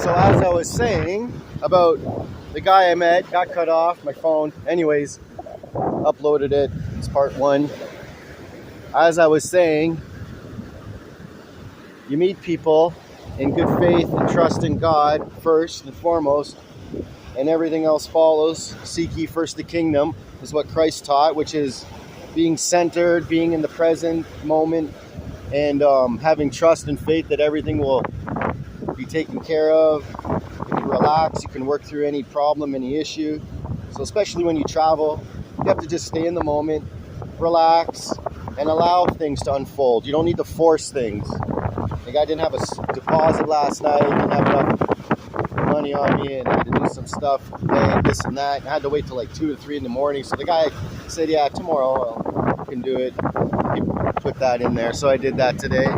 So as I was saying about the guy I met, got cut off my phone. Anyways, uploaded it. It's part one. As I was saying, you meet people in good faith and trust in God first and foremost, and everything else follows. Seek ye first the kingdom is what Christ taught, which is being centered, being in the present moment, and having trust and faith that everything will be taken care of. You can relax, you can work through any problem, any issue. So especially when you travel, you have to just stay in the moment, relax, and allow things to unfold. You don't need to force things. Like, I didn't have a deposit last night, didn't have enough money on me, and I had to do some stuff, and this and that. I had to wait till like 2 or 3 in the morning. So the guy said, yeah, tomorrow I can do it. He put that in there. So I did that today.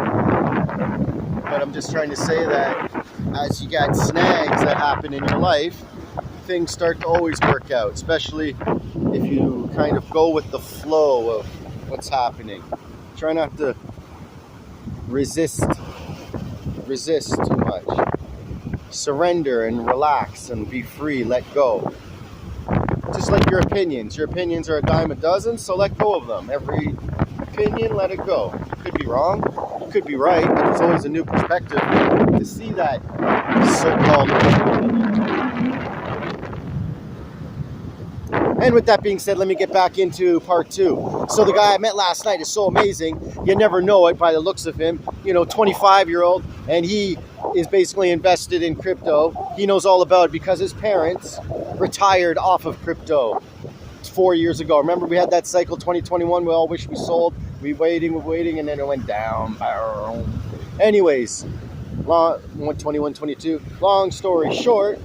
But I'm just trying to say that as you got snags that happen in your life, things start to always work out, especially if you kind of go with the flow of what's happening. Try not to resist too much. Surrender and relax and be free, let go. Just like your opinions. Your opinions are a dime a dozen, so let go of them. Every opinion, let it go. You could be wrong, you could be right, but there's always a new perspective to see that so-called opinion. And with that being said, let me get back into part two. So the guy I met last night is so amazing. You never know it by the looks of him. 25-year-old, and he is basically invested in crypto. He knows all about it because his parents retired off of crypto 4 years ago. Remember, we had that cycle 2021. We all wish we sold. We're waiting, and then it went down. Anyways, 21, 22. Long story short,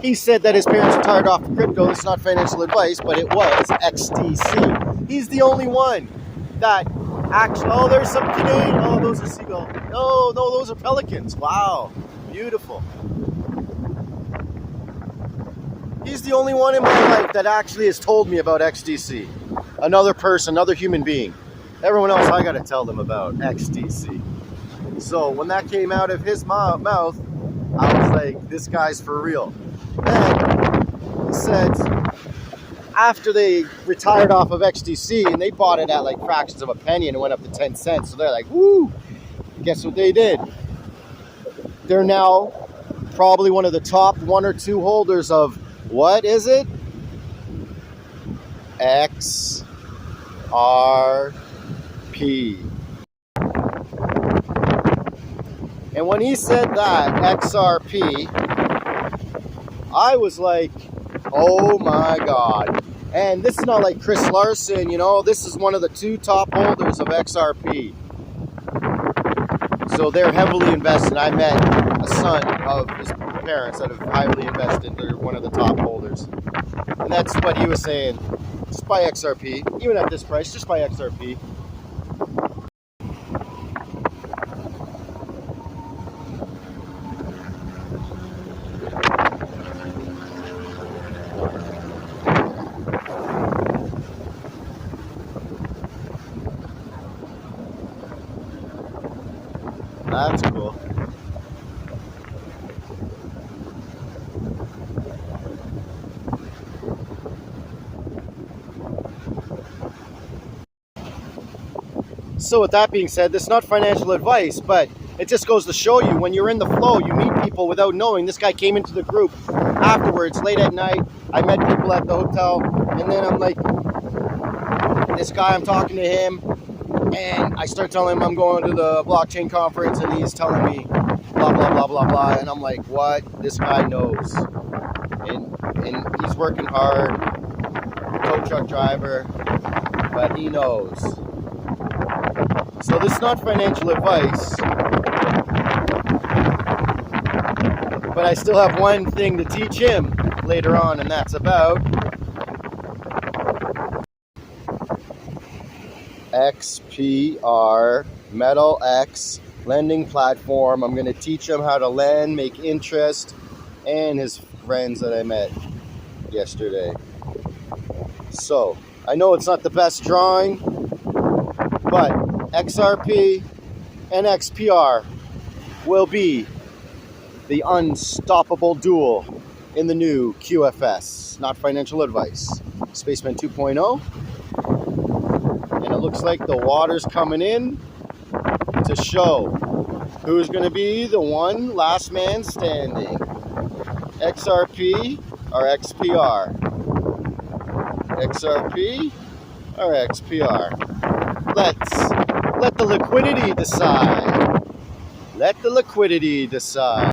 he said that his parents retired off of crypto. It's not financial advice, but it was XDC. He's the only one that actually... Oh, there's some Canadian... Oh, those are seagulls. No, those are pelicans. Wow, beautiful. He's the only one in my life that actually has told me about XDC. Another person, another human being. Everyone else, I got to tell them about XDC. So when that came out of his mouth, I was like, this guy's for real. Then he said, after they retired off of XDC and they bought it at like fractions of a penny and it went up to 10 cents. So they're like, woo! Guess what they did? They're now probably one of the top 1 or 2 holders of, what is it? XRP. And when he said that, XRP, I was like, oh my God. And this is not like Chris Larson, this is one of the 2 top holders of XRP. So they're heavily invested. I met a son of his parents that have highly invested. They're one of the top holders. And that's what he was saying. Just buy XRP. Even at this price, just buy XRP. That's cool. So with that being said, this is not financial advice, but it just goes to show you when you're in the flow, you meet people without knowing. This guy came into the group afterwards, late at night. I met people at the hotel, and then I'm like, this guy, I'm talking to him, and I start telling him I'm going to the blockchain conference, and he's telling me blah, blah, blah, blah, blah. And I'm like, what? This guy knows. And he's working hard, tow truck driver, but he knows. So this is not financial advice, but I still have one thing to teach him later on, and that's about XPR, Metal X lending platform. I'm going to teach him how to lend, make interest, and his friends that I met yesterday. So I know it's not the best drawing, but XRP and XPR will be the unstoppable duel in the new QFS. Not financial advice. Spaceman 2.0. And it looks like the water's coming in to show who's going to be the one last man standing. XRP or XPR? XRP or XPR? Let the liquidity decide. Let the liquidity decide.